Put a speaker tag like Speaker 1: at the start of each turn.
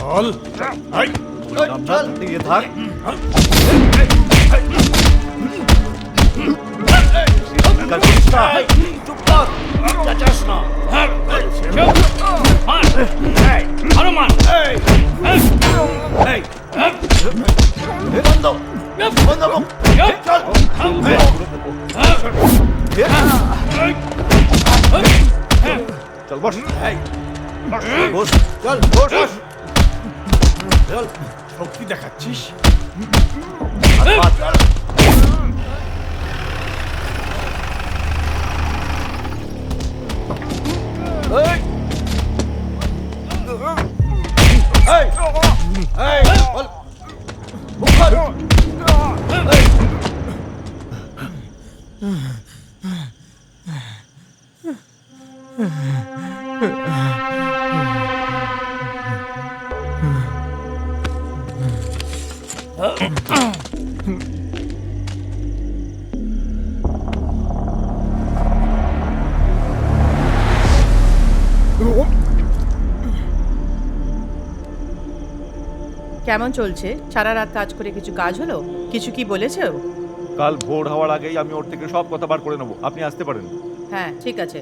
Speaker 1: চল এই
Speaker 2: চল দিয়ে থাক। স্বীকার করিস না।
Speaker 1: চুপ কর চাচাস না
Speaker 3: মার আরো মার
Speaker 1: এই বন্ধ বন্ধ মুখ চল
Speaker 2: চল বস।
Speaker 1: এই
Speaker 2: বস। চল বস।
Speaker 1: চল শক্তি দেখাচ্ছিস এই এই এই বল মুখ খোল এই
Speaker 4: কেমন চলছে? সারা রাত কাজ করে কিছু কাজ হলো? কিছু কি বলেছে ও?
Speaker 2: কাল ভোর হওয়ার আগেই আমি ওর থেকে সব কথা বার করে নেবো, আপনি আসতে পারেন।
Speaker 4: হ্যাঁ ঠিক আছে।